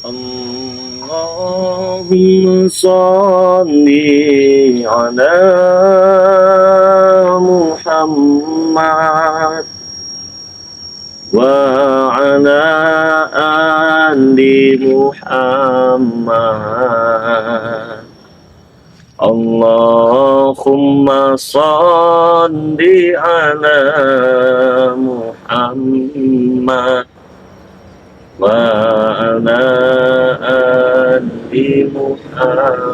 اللهم صل على محمد وعلى آل محمد. اللهم صل على محمد وعلى آل محمد.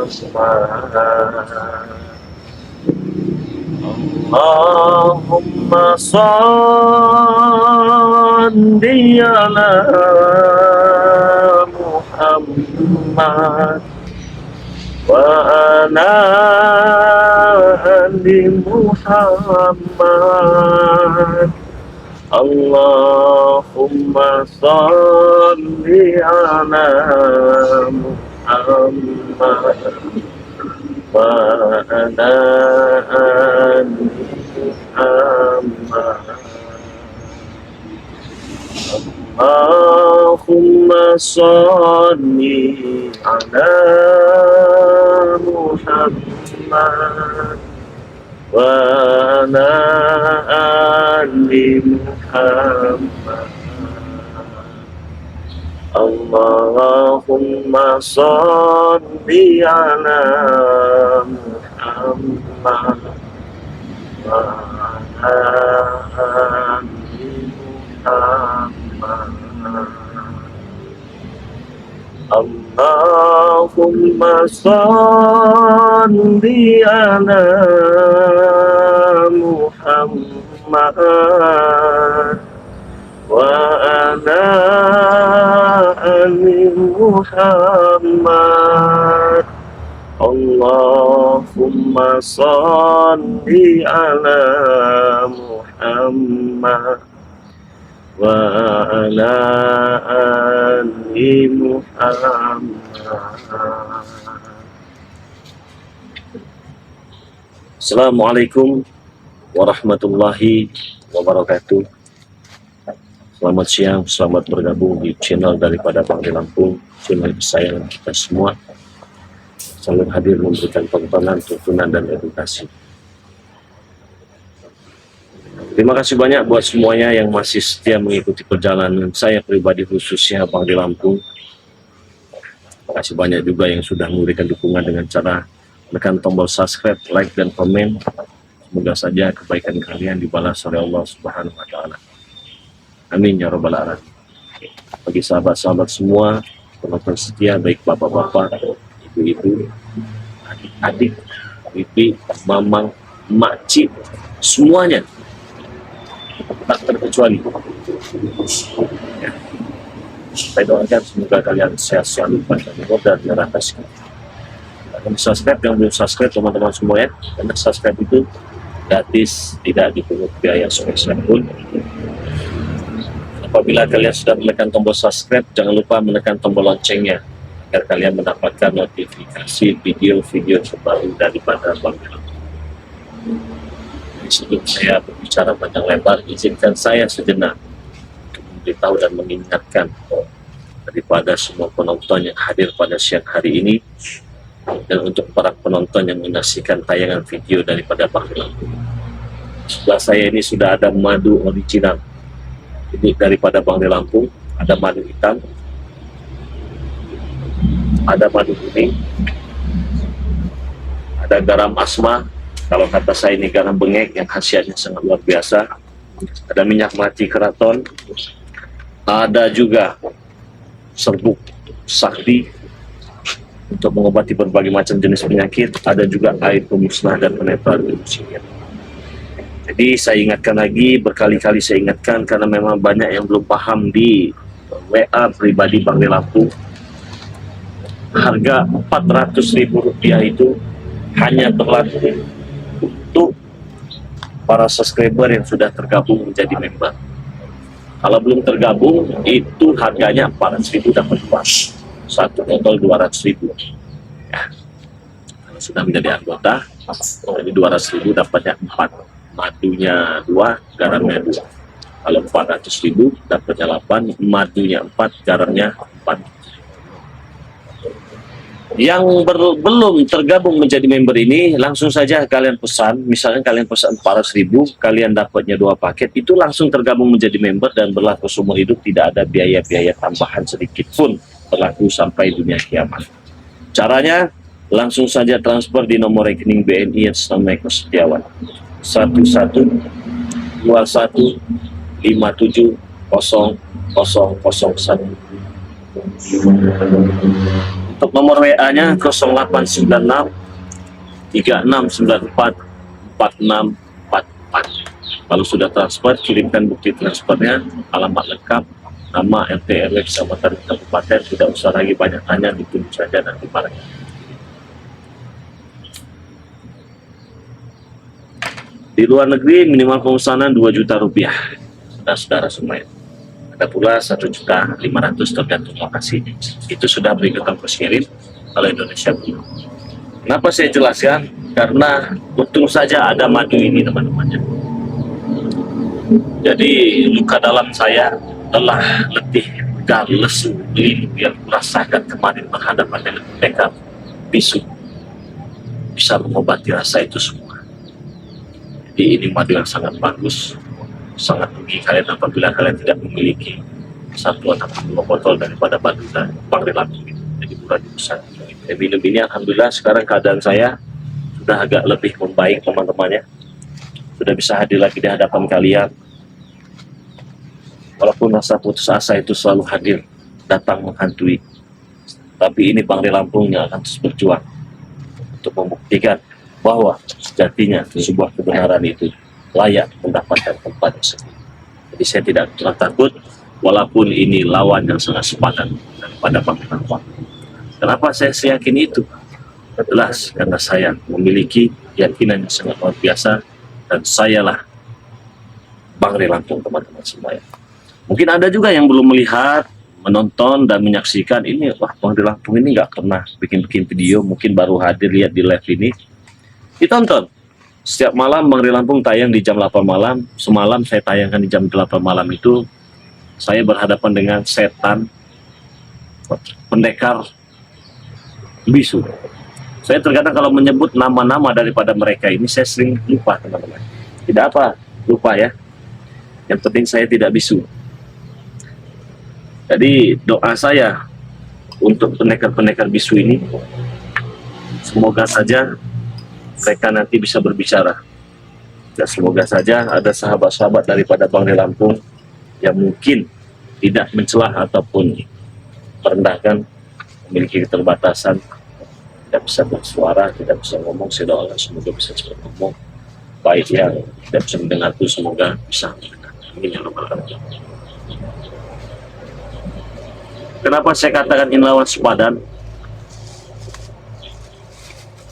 اللهم صل على محمد وعلى آل محمد. اللهم صل على محمد وعلى آل محمد. اللهم صل على محمد وعلى آل محمد. اللهم صل على محمد وعلى آل محمد. اللهم صل على محمد وعلى آل محمد. اللهم صل على محمد وعلى آل محمد. Assalamualaikum warahmatullahi wabarakatuh. Selamat siang, selamat bergabung di channel daripada Bang di Lampung, channel kesayangan kita semua. Selalu hadir memberikan tontonan, tuntunan, dan edukasi. Terima kasih banyak buat semuanya yang masih setia mengikuti perjalanan saya pribadi, khususnya Bang di Lampung. Terima kasih banyak juga yang sudah memberikan dukungan dengan cara tekan tombol subscribe, like, dan komen. Semoga saja kebaikan kalian dibalas oleh Allah Subhanahu wa Ta'ala. Amin ya Rabbal Alamin. Bagi sahabat-sahabat semua, penonton setia, baik bapak-bapak, ibu-ibu, adik-adik, pipi, mamang, makcik, semuanya tak terkecuali. Ya. Saya doakan semoga kalian sehat selalu, panjang umur, dan merah kasih. Dan subscribe yang belum subscribe teman-teman semua ya, karena subscribe itu gratis, tidak dipungut biaya sebesar pun. Apabila kalian sudah menekan tombol subscribe, jangan lupa menekan tombol loncengnya agar kalian mendapatkan notifikasi video-video terbaru daripada Bang di Lampung. Sebelum saya berbicara panjang lebar, izinkan saya sejenak untuk memberitahu dan mengingatkan daripada semua penonton yang hadir pada siang hari ini, dan untuk para penonton yang menyaksikan tayangan video daripada Bang di Lampung. Sebelah saya ini sudah ada madu original ini daripada Bang di Lampung. Ada madu hitam, ada madu kuning, ada garam asma, kalau kata saya ini garam bengek yang khasiatnya sangat luar biasa. Ada minyak mati keraton, ada juga serbuk sakti untuk mengobati berbagai macam jenis penyakit, ada juga air pemusnah dan penetral ilmusinya. Jadi saya ingatkan lagi, berkali-kali saya ingatkan, karena memang banyak yang belum paham di WA pribadi Bang di Lampung. Harga Rp400.000 itu hanya berlaku untuk para subscriber yang sudah tergabung menjadi member. Kalau belum tergabung, itu harganya Rp400.000 dapat pas. Satu botol Rp200.000. Ya. Kalau sudah menjadi anggota, jadi Rp200.000 dapatnya 4. Madunya 2, garamnya 2. Kalau Rp400.000 dapatnya 8, madunya 4, garamnya 4. Yang belum tergabung menjadi member ini, langsung saja kalian pesan, misalnya kalian pesan 400.000, kalian dapatnya 2 paket, itu langsung tergabung menjadi member dan berlaku seumur hidup, tidak ada biaya-biaya tambahan sedikit pun, berlaku sampai dunia kiamat. Caranya, langsung saja transfer di nomor rekening BNI atas nama Eko Setiawan, 1121570001. Untuk nomor WA-nya 0896 3694 4644. Kalau sudah transfer, kirimkan bukti transfernya, alamat lengkap, nama, RT, RW, kecamatan, kabupaten. Tidak usah lagi banyak tanya, ditunjuk saja nanti barangnya. Di luar negeri minimal pemesanan 2 juta rupiah, saudara-saudara semuanya. Ada pula 1.500.000 tergantung lokasinya. Itu sudah berikut ongkos kirim, kalau Indonesia belum. Kenapa saya jelaskan? Karena untung saja ada madu ini, teman-teman. Jadi luka dalam saya telah letih, pegal, lesu, linu yang kurasakan kemarin berhadapan dengan pendekar bisu bisa mengobati rasa itu semua. Jadi ini madu yang sangat bagus, sangat rugi kalian apabila kalian tidak memiliki 1 atau 2 botol daripada madu dan Bangri Lampung itu. Jadi murah di besar. Minum ini alhamdulillah sekarang keadaan saya sudah agak lebih membaik, teman-temannya. Sudah bisa hadir lagi di hadapan kalian. Walaupun rasa putus asa itu selalu hadir, datang menghantui. Tapi ini Bangri Lampung yang akan terus berjuang untuk membuktikan bahwa sejatinya sebuah kebenaran itu layak mendapatkan tempat sendiri. Jadi saya tidak pernah takut, walaupun ini lawan yang sangat sepadan daripada Bangri Lampung. Kenapa saya yakin itu? Jelas karena saya memiliki keyakinan yang sangat luar biasa, dan sayalah Bangri Lampung, teman-teman semuanya. Mungkin ada juga yang belum melihat, menonton dan menyaksikan ini. Wah, Bangri Lampung ini nggak pernah bikin video, mungkin baru hadir lihat di live ini. Ditonton. Setiap malam Bangri Lampung tayang di jam 8 malam. Semalam saya tayangkan di jam 8 malam itu. Saya berhadapan dengan setan, pendekar, bisu. Saya terkadang kalau menyebut nama-nama daripada mereka ini, saya sering lupa, teman-teman. Tidak apa, lupa ya. Yang penting saya tidak bisu. Jadi doa saya untuk pendekar-pendekar bisu ini, semoga saja mereka nanti bisa berbicara. Dan semoga saja ada sahabat-sahabat daripada Bangri Lampung yang mungkin tidak mencela ataupun merendahkan, memiliki keterbatasan, tidak bisa bersuara, tidak bisa ngomong. Saya doakan semoga bisa cepat ngomong. Baik yang tidak bisa mendengar itu semoga bisa mendengar. Amin ya rabbal alamin. Kenapa saya katakan ini lawan sepadan?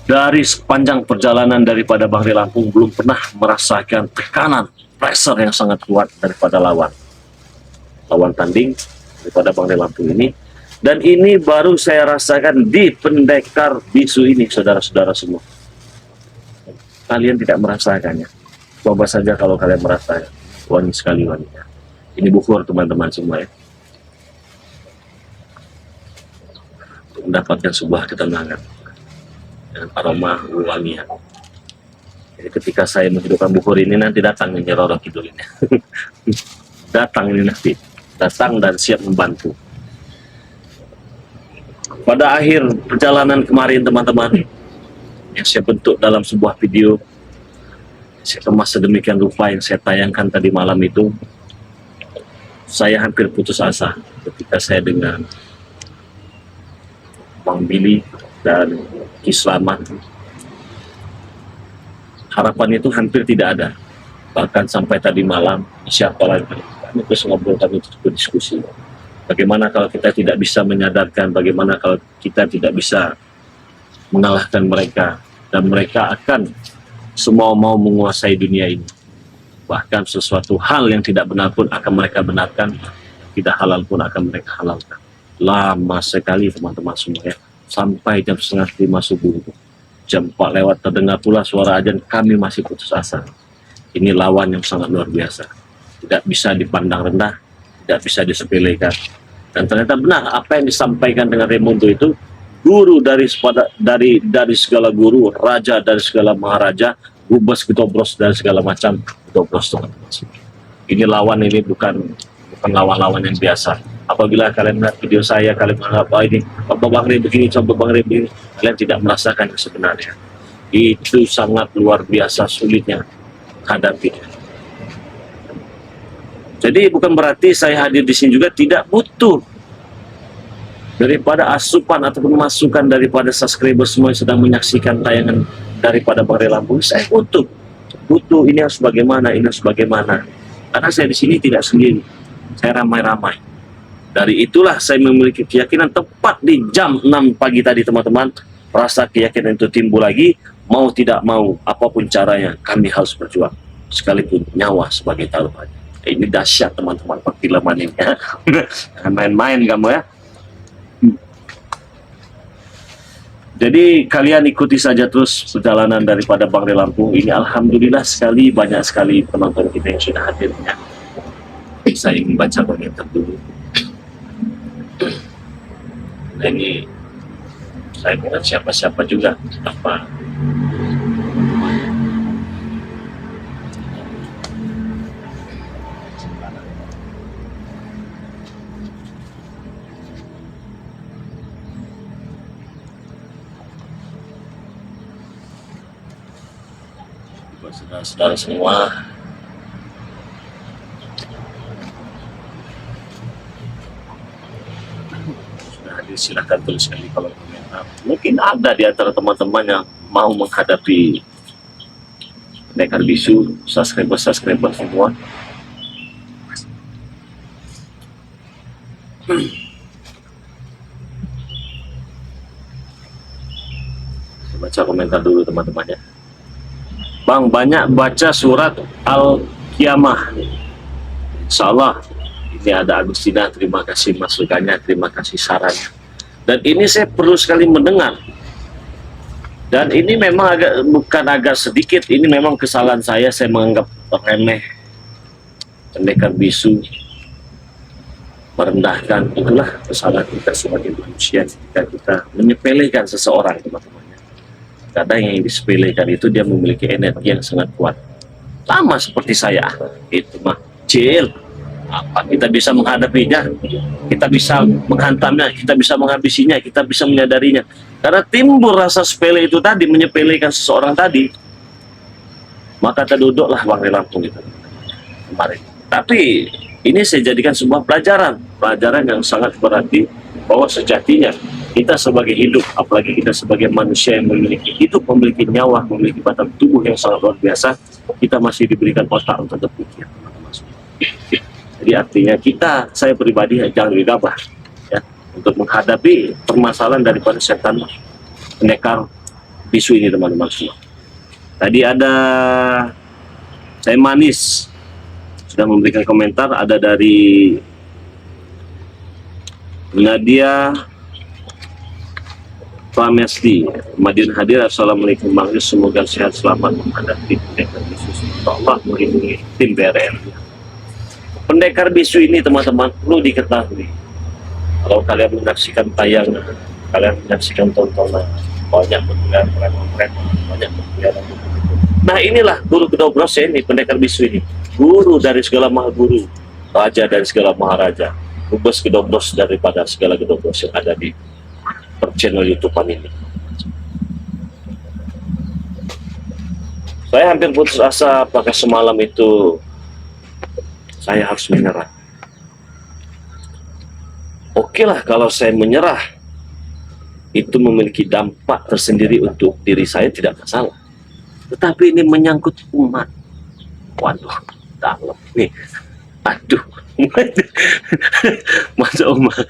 Dari sepanjang perjalanan daripada Bangri Lampung belum pernah merasakan tekanan, pressure yang sangat kuat daripada lawan tanding daripada Bangri Lampung ini. Dan ini baru saya rasakan di pendekar bisu ini, saudara-saudara semua. Kalian tidak merasakannya. Coba saja kalau kalian merasakan. Wangi sekali wanginya. Ini bukur, teman-teman semua ya. Untuk mendapatkan sebuah ketenangan dengan aroma wangian. Jadi ketika saya menghidupkan bukur ini, nanti datang nih Roro Kidul ini. Datang ini nanti. Datang dan siap membantu. Pada akhir perjalanan kemarin, teman-teman, yang saya bentuk dalam sebuah video, saya kemas sedemikian rupa yang saya tayangkan tadi malam itu, saya hampir putus asa ketika saya dengan Bang Billy dan Ki Slamet. Harapan itu hampir tidak ada. Bahkan sampai tadi malam, siapa lagi? Kami terus ngobrol, kami terus berdiskusi. Bagaimana kalau kita tidak bisa menyadarkan, bagaimana kalau kita tidak bisa mengalahkan mereka, dan mereka akan semua mau menguasai dunia ini. Bahkan sesuatu hal yang tidak benar pun akan mereka benarkan, tidak halal pun akan mereka halalkan. Lama sekali, teman-teman semua ya. Sampai jam 4:30 subuh. Jam 4 lewat terdengar pula suara azan, kami masih putus asa. Ini lawan yang sangat luar biasa. Tidak bisa dipandang rendah, tidak bisa disepelekan. Dan ternyata benar apa yang disampaikan dengan Raimundo itu guru dari segala guru, raja dari segala maharaja, gubes gedobros dari segala macam gedobros, teman-teman. Ini lawan, ini bukan lawan-lawan yang biasa. Apabila kalian melihat video saya, kalian menganggap ini Bapak Bang Rey begini, coba Bang Rey begini, kalian tidak merasakan sebenarnya. Itu sangat luar biasa sulitnya hadapi. Jadi bukan berarti saya hadir di sini juga tidak butuh daripada asupan ataupun masukan daripada subscriber semua yang sedang menyaksikan tayangan daripada Bang Rey Lampung. Saya butuh ini harus bagaimana, ini harus bagaimana. Karena saya di sini tidak sendiri, saya ramai-ramai. Dari itulah saya memiliki keyakinan tepat di jam 6 pagi tadi, teman-teman. Rasa keyakinan itu timbul lagi, mau tidak mau, apapun caranya, kami harus berjuang. Sekalipun nyawa sebagai taruhannya. Ini dahsyat, teman-teman, perfilman ini. Main-main kamu ya. Jadi kalian ikuti saja terus perjalanan daripada Bang Rey Lampung ini. Alhamdulillah sekali, banyak sekali penonton kita yang sudah hadirnya. Saya ingin baca komentar dulu. Nah, ini saya bukan siapa-siapa juga, apa saudara-saudara semua. Silahkan tuliskan di kolom komentar. Mungkin ada di antara teman-teman yang mau menghadapi pendekar bisu, subscriber semua. Baca komentar dulu, teman-teman ya. Bang, banyak baca surat Al-Qiyamah. Insyaallah. Ini ada Agustina, terima kasih masukannya, terima kasih sarannya. Dan ini saya perlu sekali mendengar. Dan ini memang bukan agak sedikit, ini memang kesalahan saya menganggap remeh pendekar bisu, merendahkan. Itulah kesalahan kita sebagai manusia ketika kita menyepelekan seseorang, teman-teman. Kadang yang disepelekan itu dia memiliki energi yang sangat kuat. Sama seperti saya, itu mah kecil. Apa kita bisa menghadapinya, kita bisa menghantamnya, kita bisa menghabisinya, kita bisa menyadarinya. Karena timbul rasa sepele itu tadi, menyepelekan seseorang tadi, maka terduduklah Bang Rey Lampung itu kemarin. Tapi ini saya jadikan sebuah pelajaran yang sangat berarti, bahwa sejatinya kita sebagai hidup, apalagi kita sebagai manusia yang memiliki hidup, memiliki nyawa, memiliki batang tubuh yang sangat luar biasa, kita masih diberikan otak untuk berpikir. Jadi artinya saya pribadi jangan gegabah ya, untuk menghadapi permasalahan daripada setan pendekar bisu ini, teman-teman semua. Tadi ada saya manis sudah memberikan komentar, ada dari Nadia Pramesti, Madiun hadir. Assalamualaikum Bang Yus, semoga sehat selamat menghadapi pendekar bisu. Allah melindungi tim BRN. Pendekar bisu ini, teman-teman, perlu diketahui. Kalau kalian menyaksikan tayangan, kalian menyaksikan tontonan, banyak berkeliaran preman, banyak berkeliaran. Nah, inilah guru gedobros ini, pendekar bisu ini. Guru dari segala maha guru, raja dari segala maharaja, gubes gedobros daripada segala gedobros yang ada di channel YouTube-an ini. Saya hampir putus asa apakah semalam itu saya harus menyerah. Oke lah, kalau saya menyerah itu memiliki dampak tersendiri untuk diri saya, tidak masalah. Tetapi ini menyangkut umat. Waduh, dalam nih. Aduh, masa umat.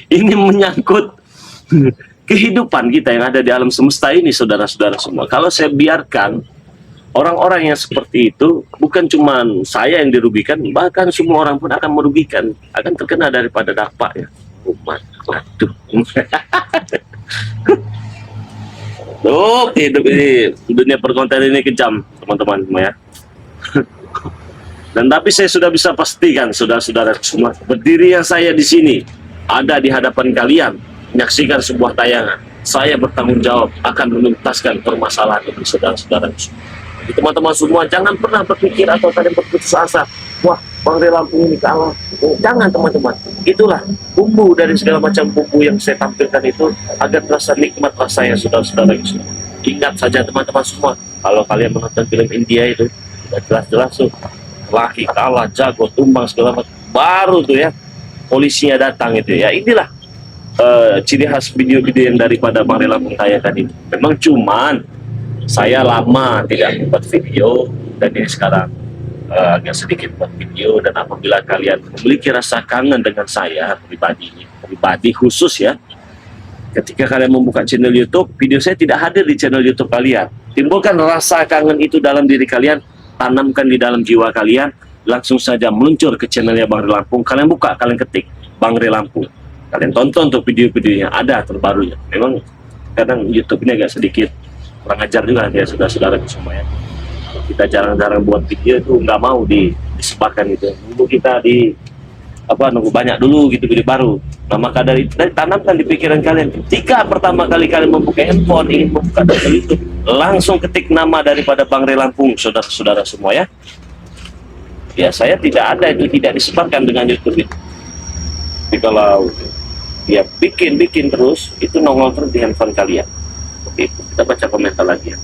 Ini menyangkut kehidupan kita yang ada di alam semesta ini, saudara-saudara semua. Kalau saya biarkan orang-orang yang seperti itu, bukan cuma saya yang dirugikan, bahkan semua orang pun akan merugikan, akan terkena daripada dampaknya. Umat, waduh. Tuh, hidup ini, dunia perkonten ini kejam, teman-teman semua ya. Dan tapi saya sudah bisa pastikan, saudara-saudara semua, berdirinya saya di sini, ada di hadapan kalian, menyaksikan sebuah tayangan, saya bertanggung jawab akan menuntaskan permasalahan ini, saudara-saudara. Jadi teman-teman semua jangan pernah berpikir atau kalian berputus asa, wah Bang Ray Lampung ini kalah. Oh, jangan teman-teman, itulah bumbu dari segala macam bumbu yang saya tampilkan itu agar terasa nikmat rasanya, saudara-saudara. Ingat saja teman-teman semua, kalau kalian menonton film India itu sudah jelas-jelas tuh laki kalah, jago, tumbang segala macam, baru tuh ya polisinya datang itu ya. Inilah ciri khas video-video yang daripada Bang Ray Lampung tayangkan ini. Memang cuman saya lama tidak membuat video, dan ini sekarang agak sedikit buat video. Dan apabila kalian memiliki rasa kangen dengan saya pribadi khusus ya, ketika kalian membuka channel YouTube, video saya tidak hadir di channel YouTube kalian. Timbulkan rasa kangen itu dalam diri kalian, tanamkan di dalam jiwa kalian, langsung saja meluncur ke channelnya Bang Ray Lampung. Kalian buka, kalian ketik Bang Ray Lampung, kalian tonton tuh video-videonya, ada terbarunya. Memang kadang YouTube ini agak sedikit kurang ajar juga ya, saudara-saudara semua ya. Kita jarang-jarang buat video itu, nggak mau disebarkan itu. Dulu kita nunggu banyak dulu gitu video baru. Nah maka dari tanamkan di pikiran kalian, ketika pertama kali kalian membuka handphone, ingin membuka channel YouTube, langsung ketik nama daripada Bang Ray Lampung, saudara-saudara semua ya. Ya saya tidak ada, itu tidak disebarkan dengan YouTube itu. Jadi kalau dia bikin terus, itu nongol terus di handphone kalian. Oke, kita baca komentar lagi ya.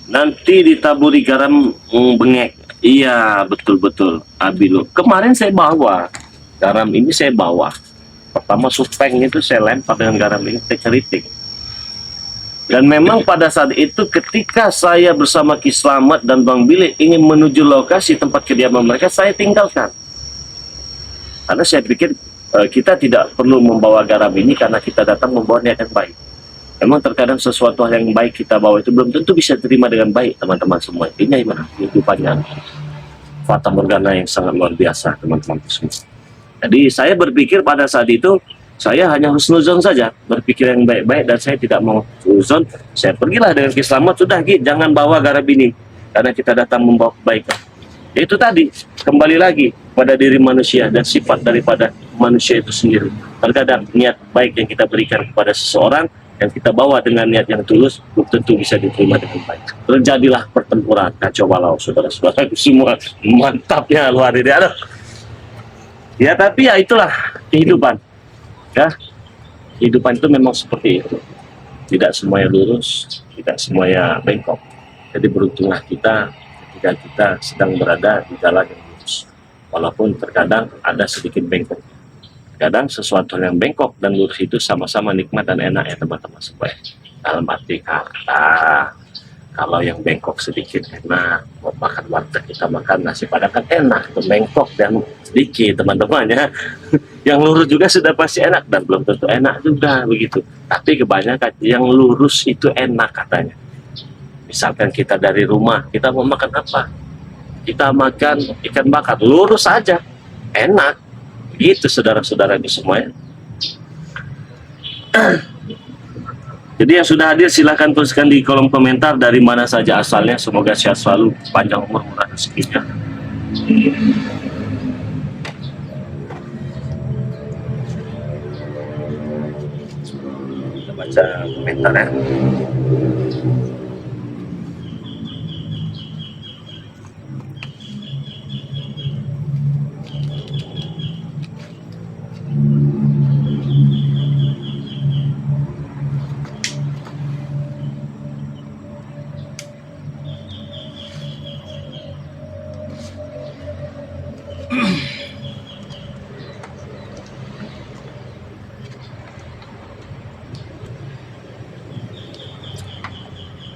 Nanti ditaburi garam bengek. Iya, betul-betul. Abilo. Kemarin saya bawa garam ini, saya bawa. Pertama supeng itu saya lempar dengan garam ini, tekeritik. Dan memang pada saat itu ketika saya bersama Ki Slamet dan Bang Billy ingin menuju lokasi tempat kediaman mereka, saya tinggalkan. Karena saya pikir kita tidak perlu membawa garam ini karena kita datang membawa niat yang baik. Memang terkadang sesuatu hal yang baik kita bawa itu belum tentu bisa terima dengan baik, teman-teman semua. Ini gimana? Kehidupannya fata morgana yang sangat luar biasa, teman-teman semua. Jadi saya berpikir pada saat itu saya hanya husnuzon saja, berpikir yang baik-baik, dan saya tidak mau husnuzon. Saya pergilah dengan Ki Slamet, sudah Ki, jangan bawa garam ini karena kita datang membawa kebaikan. Itu tadi kembali lagi pada diri manusia dan sifat daripada manusia itu sendiri. Terkadang niat baik yang kita berikan kepada seseorang, yang kita bawa dengan niat yang tulus, belum tentu bisa diterima dengan baik. Terjadilah pertempuran kacau balau, saudara-saudara semua. Mantapnya luar biasa. Ya tapi ya itulah kehidupan ya. Kehidupan itu memang seperti itu, tidak semuanya lurus, tidak semuanya bengkok. Jadi beruntunglah kita ketika kita sedang berada di jalan yang lurus, walaupun terkadang ada sedikit bengkok. Kadang sesuatu yang bengkok dan lurus itu sama-sama nikmat dan enak ya teman-teman semua. Dalam arti kata, kalau yang bengkok sedikit enak, mau makan warteg kita makan nasi padang kan enak, bengkok dan sedikit teman-teman ya. Yang lurus juga sudah pasti enak, dan belum tentu enak juga begitu. Tapi kebanyakan yang lurus itu enak katanya. Misalkan kita dari rumah, kita mau makan apa? Kita makan ikan bakar, lurus saja, enak. Gitu saudara-saudara ini semuanya. Jadi yang sudah hadir silahkan tuliskan di kolom komentar dari mana saja asalnya. Semoga sehat selalu, panjang umur, murah rezekinya. Kita baca komentar ya.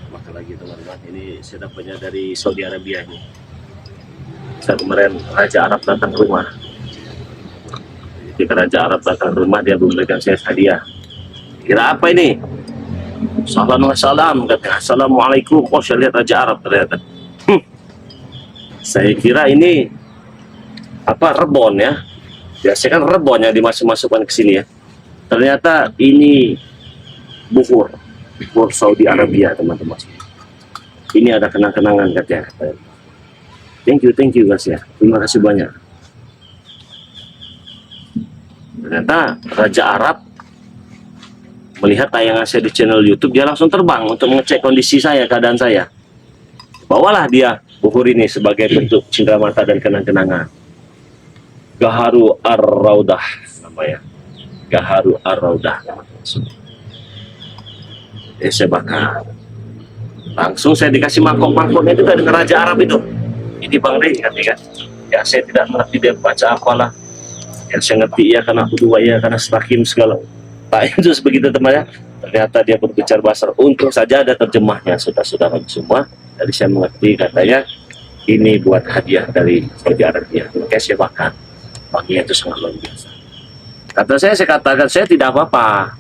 Makan lagi teman-teman, ini saya dapatnya dari Saudi Arabia ini. Saya kemarin Raja Arab datang ke rumah. Ketika Raja Arab datang ke rumah, dia memberikan saya hadiah. Kira apa ini? Salam, katanya. Assalamualaikum. Oh, saya lihat Raja Arab ternyata. Saya kira ini apa, rebon ya. Biasanya kan rebon yang dimasukkan ke sini ya. Ternyata ini bukur Saudi Arabia, teman-teman. Ini ada kenang-kenangan katanya. Thank you guys ya. Terima kasih banyak. Ternyata Raja Arab melihat tayangan saya di channel YouTube, dia langsung terbang untuk mengecek kondisi saya, keadaan saya. Bawalah dia bukur ini sebagai bentuk cinta mata dan kenang-kenangan. Gaharu Ar-Raudah namanya. Gaharu Ar-Raudah. Saya bakar. Langsung saya dikasih mangkok-mangkoknya itu dari Raja Arab itu. Ini Bang Rey kan? Ya saya tidak ngerti dia baca apalah. Yang saya ngerti ya karena kedua ya karena setakim segala. Tak itu begitu temannya. Ternyata dia berbicara bahasa. Untung saja ada terjemahnya saudara-saudara semua. Jadi saya mengerti katanya ini buat hadiah dari Saudi Arabia. Makanya saya makan. Paginya itu sangat luar biasa. Kata saya katakan saya tidak apa-apa.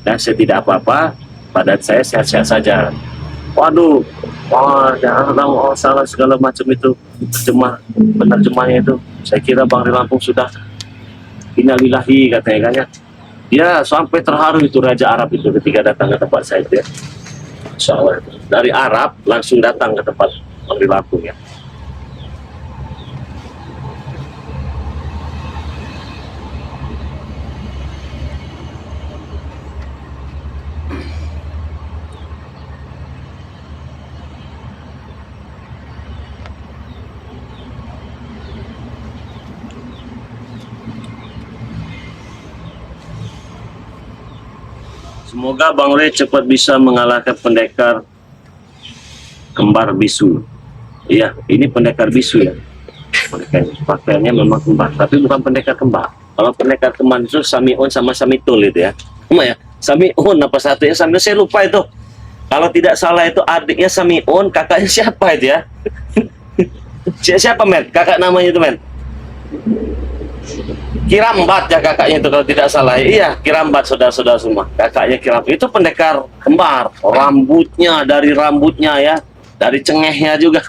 Dan saya tidak apa-apa. Badan saya sehat-sehat saja. Waduh, wah jangan oh, salah segala macam itu penerjemahnya itu. Saya kira Bang di Lampung sudah innalillahi katanya kan ya. Ya sampai terharu itu Raja Arab itu ketika datang ke tempat saya itu ya. Insya Allah dari Arab langsung datang ke tempat Bang di Lampung ya. Semoga Bang Rey cepat bisa mengalahkan pendekar kembar bisu. Iya, ini pendekar bisu ya. Pakaiannya memang kembar, tapi bukan pendekar kembar. Kalau pendekar kembar itu Samiun sama Samitul itu ya. Cuma ya, Samiun apa satunya Samiun saya lupa itu. Kalau tidak salah itu adiknya Samiun, kakaknya siapa itu ya? Siapa men? Kakak namanya itu men? Kirambat ya kakaknya itu kalau tidak salah. Iya, Kirambat saudara-saudara semua. Kakaknya Kirambat itu pendekar kembar. Rambutnya dari rambutnya ya, dari cengehnya juga.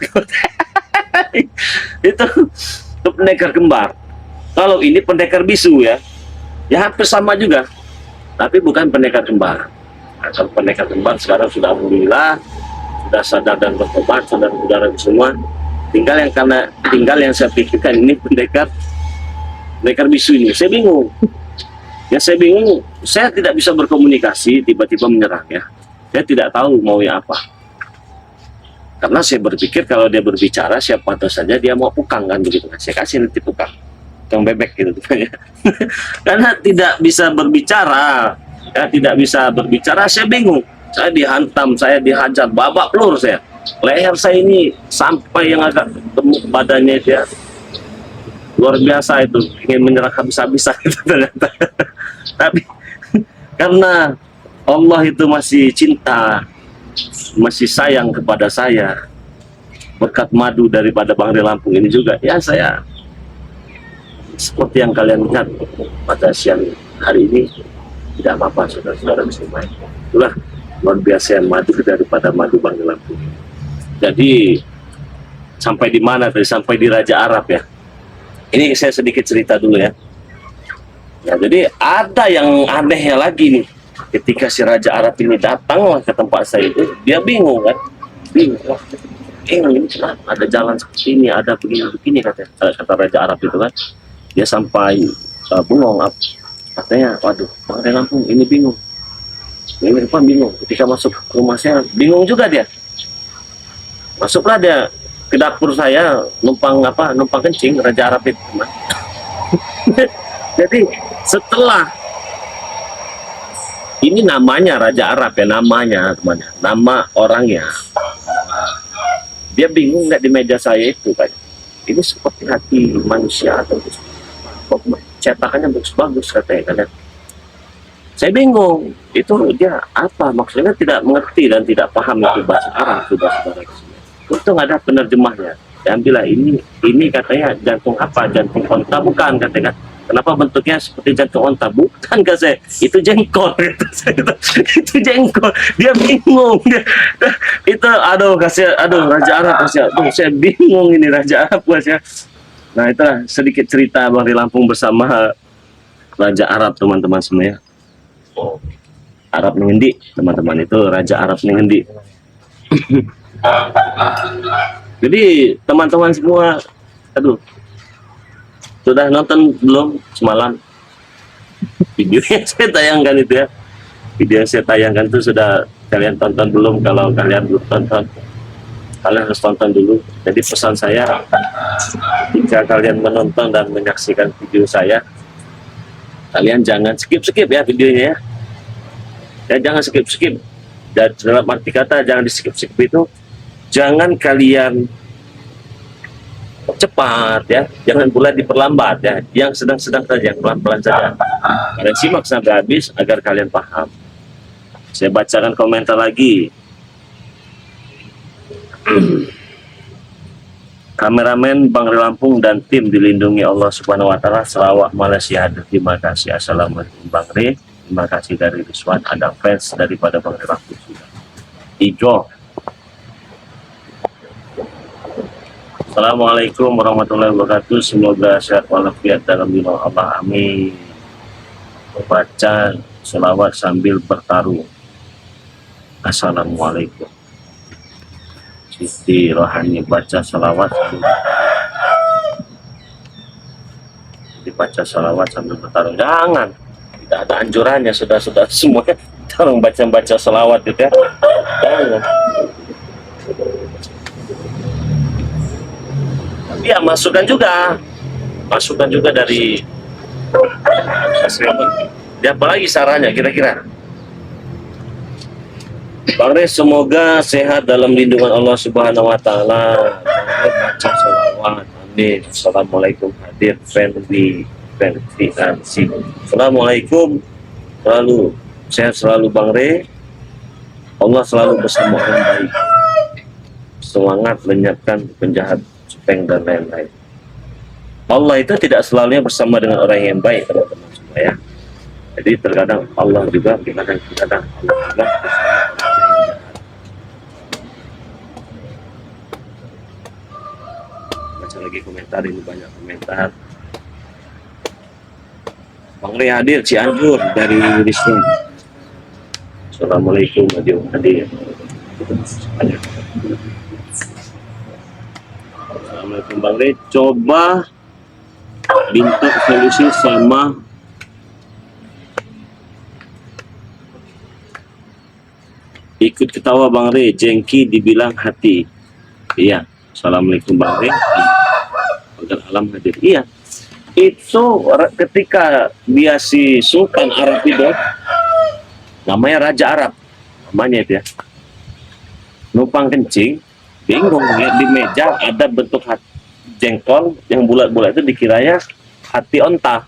itu pendekar kembar. Kalau ini pendekar bisu ya, ya hampir sama juga. Tapi bukan pendekar kembar. Nah, kalau pendekar kembar sekarang sudah alhamdulillah sudah sadar dan bertobat saudara-saudara semua. Tinggal yang saya pikirkan ini pendekar bisu ini, saya bingung. Ya saya bingung, saya tidak bisa berkomunikasi, tiba-tiba menyerang ya. Saya tidak tahu mau ya apa. Karena saya berpikir kalau dia berbicara siapa tahu saja dia mau pukang kan begitu. Saya kasih nanti pukang, yang bebek gitu ya. Karena tidak bisa berbicara, ya tidak bisa berbicara, saya bingung. Saya dihantam, saya dihajar, babak pelur saya. Leher saya ini sampai yang agak gemuk badannya dia. Luar biasa itu, ingin menyerah habis-habisan itu ternyata. Tapi karena Allah itu masih cinta, masih sayang kepada saya, berkat madu daripada Bang Rey Lampung ini juga, ya saya seperti yang kalian lihat pada siang hari ini tidak apa-apa saudara-saudara semua. Itulah luar biasa yang madu daripada madu Bang Rey Lampung. Jadi sampai di mana tadi? Sampai di Raja Arab ya. Ini saya sedikit cerita dulu ya. Ya, jadi ada yang anehnya lagi nih. Ketika si Raja Arab ini datanglah ke tempat saya itu, dia bingung kan? Bingung. Ini kenapa? Ada jalan seperti ini, ada begini-begini kata Raja Arab itu kan. Dia sampai bengong. Katanya, waduh, Bang Rey Lampung ini bingung. Ini apa bingung? Ketika masuk ke rumah saya, bingung juga dia. Masuklah dia ke dapur saya numpang kencing Raja Arab itu. Jadi setelah ini namanya Raja Arab ya, namanya temannya, nama orangnya, dia bingung nggak di meja saya itu kan, ini seperti hati manusia atau cetakannya bagus-bagus katanya kan. Saya bingung itu dia apa maksudnya, tidak mengerti dan tidak paham itu bahasa Arab sudah saudara. Untung ada penerjemahnya. Diambillah ini katanya jantung apa? Jantung onta bukan katanya. Kenapa bentuknya seperti jantung onta? Bukan kata saya. Itu jengkol. Itu jengkol. Dia bingung. Itu aduh Raja Arab kasih. Aduh saya bingung ini Raja Arab kasih. Nah itulah sedikit cerita Bang Rey Lampung bersama Raja Arab teman-teman semuanya. Arab Nengendi teman-teman, itu Raja Arab Nengendi. Jadi teman-teman semua, aduh, sudah nonton belum semalam video yang saya tayangkan itu ya? Video yang saya tayangkan itu sudah kalian tonton belum? Kalau kalian belum tonton, kalian harus tonton dulu. Jadi pesan saya, jika kalian menonton dan menyaksikan video saya, kalian jangan skip-skip ya videonya ya. Dan jangan skip-skip. Dan dalam arti kata jangan di skip-skip itu, jangan kalian cepat ya, jangan pula diperlambat ya, yang sedang-sedang saja, pelan-pelan saja. Kalian simak sampai habis agar kalian paham. Saya bacakan komentar lagi. Kameramen Bang Lampung dan tim dilindungi Allah Subhanahu wa taala. Selawat Malaysia hadir. Terima kasih. Assalamualaikum Bang Re. Terima kasih dari Rizwan. Ada fans daripada Bang Lampung sudah. Ijo. Assalamualaikum warahmatullahi wabarakatuh. Semoga sehat walafiat dalam lindungan Allah. Amin. Baca selawat sambil bertarung. Assalamualaikum. Siti Rohani baca selawat sambil dibaca selawat sambil bertarung. Jangan, tidak ada anjurannya. Sudah semua tarung baca selawat gitu ya. Jangan. Tapi ya masukan juga dari dia. Apalagi sarannya kira-kira Bang Re, semoga sehat dalam lindungan Allah Subhanahu wa taala. Baca selawat. Amin. Assalamualaikum hadir Fendi Ansi. Assalamualaikum. Selalu sehat selalu Bang Re. Allah selalu bersama orang baik. Semangat lenyapkan penjahat, cepeng dan lain-lain. Allah itu tidak selalunya bersama dengan orang yang baik, teman-teman semua ya. Jadi terkadang Allah juga, kadang-kadang Allah juga bersama. Baca lagi komentar, ini banyak komentar. Bang Re hadir Cianjur dari Wisnu. Assalamualaikum hadir. Assalamualaikum Bang Re, coba minta solusi sama ikut ketawa Bang Re, jengki dibilang hati. Iya. Assalamualaikum Bang Re. Alam hadir. Iya. Itu ketika dia si Sultan Arab itu, namanya Raja Arab, namanya itu ya. Numpang kencing, bingung lihat di meja ada bentuk hati jengkol yang bulat-bulat itu dikiranya hati onta.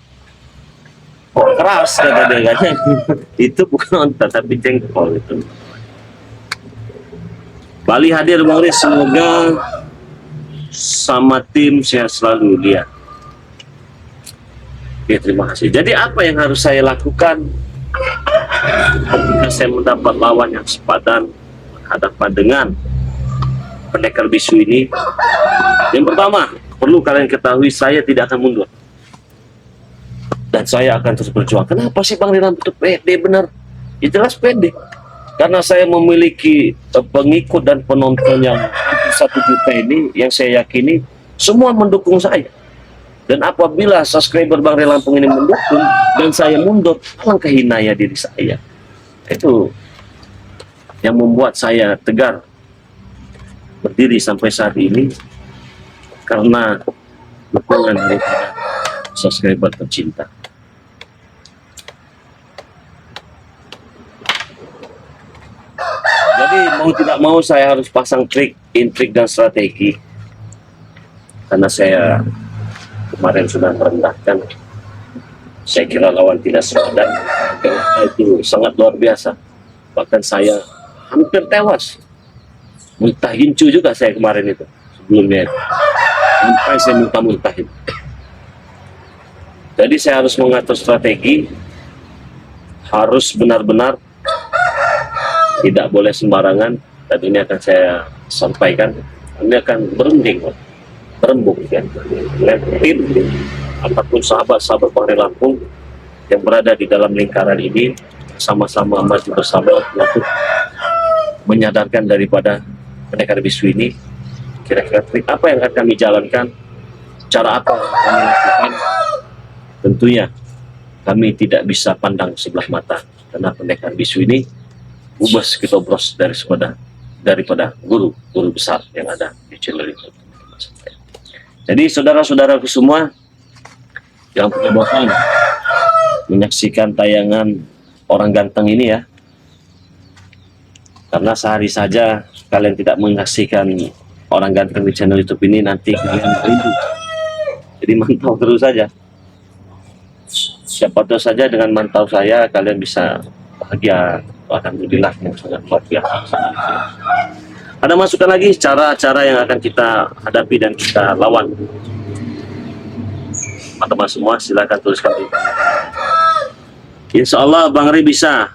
Kok keras kata dia katanya. Itu bukan onta tapi jengkol itu. Bali hadir Bang Re, semoga sama tim sehat selalu dia. Oke, terima kasih. Jadi apa yang harus saya lakukan ketika saya mendapat lawan yang sepadan berhadapan dengan pendekar bisu ini? Yang pertama, perlu kalian ketahui saya tidak akan mundur. Dan saya akan terus berjuang. Kenapa sih Bang Rilam itu pede benar? Ya jelas pede. Karena saya memiliki pengikut dan penonton yang 1 juta ini, yang saya yakini semua mendukung saya. Dan apabila subscriber Bang Re Lampung ini mendukung dan saya mundur, alangkah hinanya diri saya. Itu yang membuat saya tegar berdiri sampai saat ini, karena dukungan dari subscriber tercinta. Jadi mau tidak mau saya harus pasang intrik dan strategi, karena saya kemarin sudah merendahkan. Saya kira lawan tidak sepadan, itu sangat luar biasa. Bahkan saya hampir tewas, multahincu juga saya kemarin itu sebelumnya, sampai saya muntah-muntahin. Jadi saya harus mengatur strategi, harus benar-benar, tidak boleh sembarangan. Dan ini akan saya sampaikan, ini akan berembuk ya, tim apapun sahabat-sahabat Bang Re Lampung yang berada di dalam lingkaran ini, sama-sama maju bersama untuk menyadarkan daripada pendekar bisu ini Kira-kira trik apa yang akan kami jalankan, cara apa yang kami lakukan. Tentunya kami tidak bisa pandang sebelah mata, karena pendekar bisu ini ubas kitobros daripada guru besar yang ada di channel itu. Jadi saudara-saudaraku semua yang punya bosan menyaksikan tayangan orang ganteng ini ya, karena sehari saja kalian tidak menyaksikan orang ganteng di channel YouTube ini, nanti kalian rindu. Jadi mantau terus saja. Siapa tahu saja dengan mantau saya kalian bisa bahagia. Alhamdulillah, yang sangat luar biasa. Ada masukan lagi cara-cara yang akan kita hadapi dan kita lawan? Teman-teman semua silakan tuliskan di komentar. Insya Allah Bang Ri bisa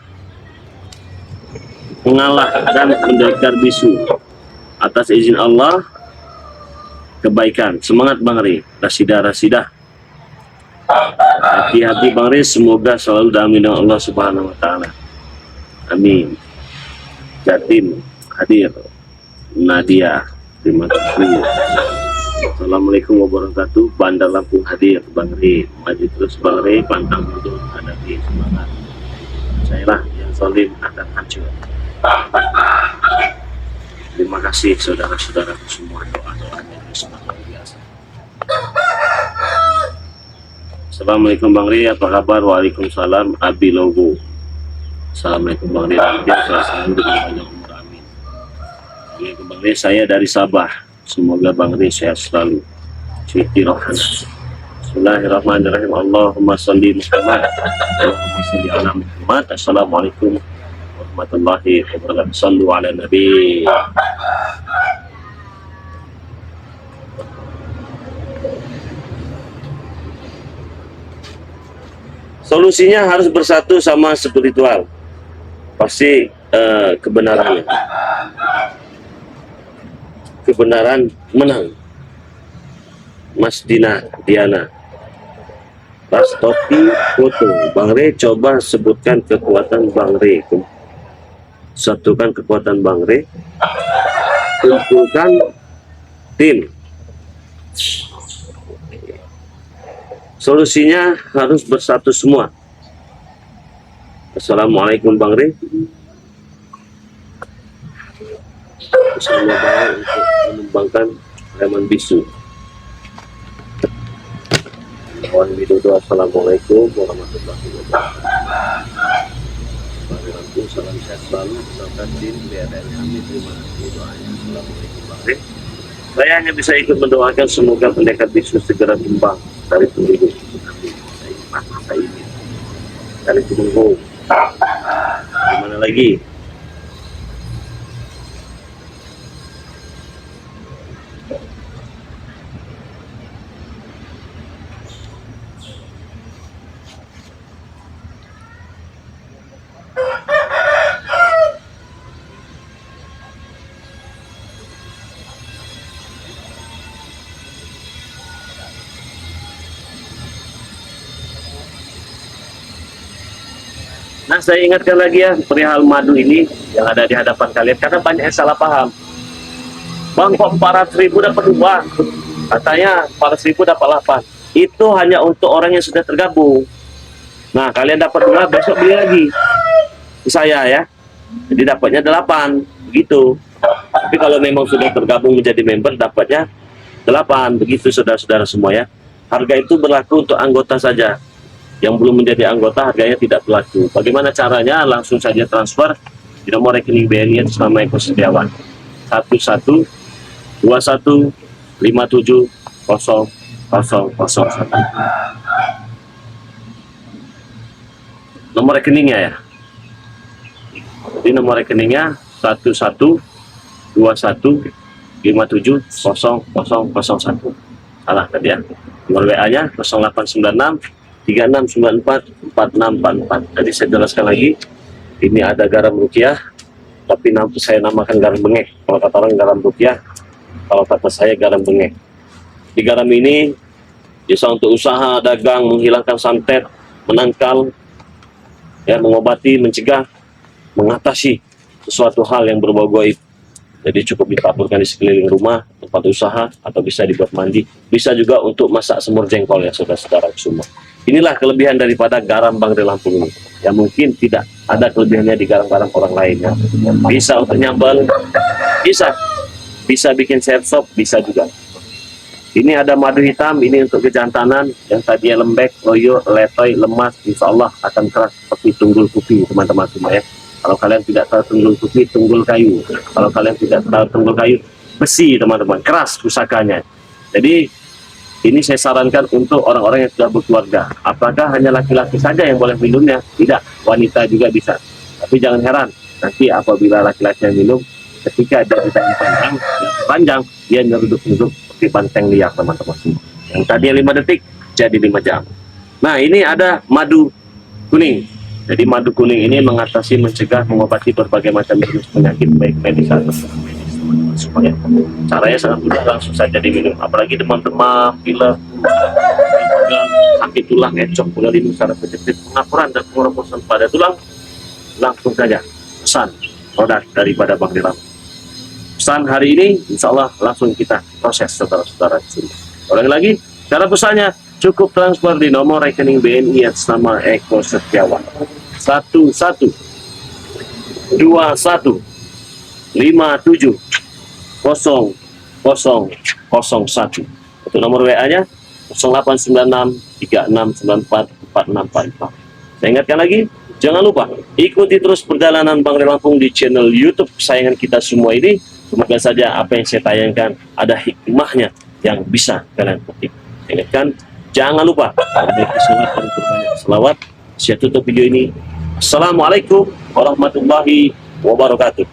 mengalah dan pendekar bisu atas izin Allah. Kebaikan, semangat Bang Ri, rasidah. Hati-hati Bang Ri, semoga selalu diamin oleh Allah Subhanahu wa Ta'ala. Amin. Jatim hadir, Nadia, terima kasih. Assalamualaikum warahmatullahi wabarakatuh. Bandar Lampung hadir, Bang Ri. Maju terus Bang Ri, pantang mundur, hadapi semangat. Saya lah yang zalim akan hancur. Terima kasih saudara-saudaraku semua, doa-doanya sangat luar biasa. Assalamualaikum Bang Ri, apa kabar? Waalaikumsalam, Abi Logo. Assalamualaikum Bang Ri, selalu dengan banyak umur, amin. Assalamualaikum Bang Ri, saya dari Sabah. Semoga Bang Ri sehat selalu. Siti Rohana. Bismillahirrahmanirrahim. Allahumma sholli Muhammad. Allahumma sholli ala Muhammad. Assalamualaikum warahmatullahi wabarakatuh. Sallu ala Nabi. Solusinya harus bersatu sama spiritual. Pasti kebenarannya. Kebenaran menang. Mas Diana. Tas topi foto. Bang Ri, coba sebutkan kekuatan Bang Ri. Satukan kekuatan Bang Ri. Kumpulkan tim. Solusinya harus bersatu semua. Assalamualaikum Bang Ri. Bersama Bang untuk mengembangkan Preman Bisu. Wan Widodo, Assalamualaikum warahmatullahi wabarakatuh. Bang Ri, salam sehat selalu beserta tim BRN kami. Terima kasih doanya. Assalamualaikum Bang Ri. Saya hanya bisa ikut mendoakan semoga pendekar bisu segera tumbang dari penduduk. Saya ini dari Tumenggung. Gimana lagi? Nah, saya ingatkan lagi ya perihal madu ini yang ada di hadapan kalian, karena banyak yang salah paham. Bang, kok 400.000 dapat 2? Katanya 400.000 dapat 8. Itu hanya untuk orang yang sudah tergabung. Nah, kalian dapat 2, besok beli lagi ke saya ya. Jadi dapatnya 8 begitu. Tapi kalau memang sudah tergabung menjadi member, dapatnya 8 begitu saudara-saudara semua ya. Harga itu berlaku untuk anggota saja. Yang belum menjadi anggota harganya tidak berlaku. Bagaimana caranya? Langsung saja transfer di nomor rekening BNI atas nama Eko Setiawan 1121570001. Nomor rekeningnya ya. Jadi nomor rekeningnya 1121570001. Salah tadi ya. Nomor WA-nya 0896 36944644. Tadi saya jelaskan lagi, ini ada garam rukiah, tapi saya namakan garam bengek. Kalau kata orang garam rukiah, kalau kata saya garam bengek. Di garam ini bisa untuk usaha, dagang, menghilangkan santet, menangkal, ya, mengobati, mencegah, mengatasi sesuatu hal yang berbau gaib. Jadi cukup ditaburkan di sekeliling rumah, tempat usaha, atau bisa dibuat mandi. Bisa juga untuk masak semur jengkol ya saudara-saudara semua. Inilah kelebihan daripada garam Bang Ri Lampung ini. Ya mungkin tidak ada kelebihannya di garam-garam orang lain ya. Bisa untuk nyambal, bisa. Bisa bikin sayur sop, bisa juga. Ini ada madu hitam, ini untuk kejantanan yang tadinya lembek, loyo, letoy, lemas, insya Allah akan keras seperti tunggul kopi teman-teman semua ya. Kalau kalian tidak tahu tunggul kopi, tunggul kayu. Kalau kalian tidak tahu tunggul kayu, besi teman-teman, keras pusakanya. Jadi ini saya sarankan untuk orang-orang yang sudah berkeluarga. Apakah hanya laki-laki saja yang boleh minumnya? Tidak, wanita juga bisa. Tapi jangan heran, nanti apabila laki-laki yang minum, ketika dia tidak panjang, dia nyeruduk-nyeruduk seperti banteng liar teman-teman semua. Yang tadinya 5 detik, jadi 5 jam. Nah ini ada madu kuning. Jadi madu kuning ini mengatasi, mencegah, mengobati berbagai macam jenis penyakit baik medis atau medis teman-teman semuanya. Caranya sangat mudah, langsung saja diminum. Apalagi demam-demam, pilek, sakit tulang, encok, ulah linu, saraf kejepit, pengapuran dan pengurusan pada tulang, langsung saja pesan produk daripada Bang Ri Lampung. Pesan hari ini, insya Allah langsung kita proses saudara-saudara di sini. Ulangi lagi, cara pesannya cukup transfer di nomor rekening BNI atas nama Eko Setiawan 1121 57 0001. Untuk nomor WA-nya 0896 3694 4644. Saya ingatkan lagi, jangan lupa ikuti terus perjalanan Bang Ri Lampung di channel YouTube kesayangan kita semua ini. Semoga saja apa yang saya tayangkan ada hikmahnya yang bisa kalian petik. Saya ingatkan, jangan lupa memiliki selawat dan berbanyak selawat. Saya tutup video ini. Assalamualaikum warahmatullahi wabarakatuh.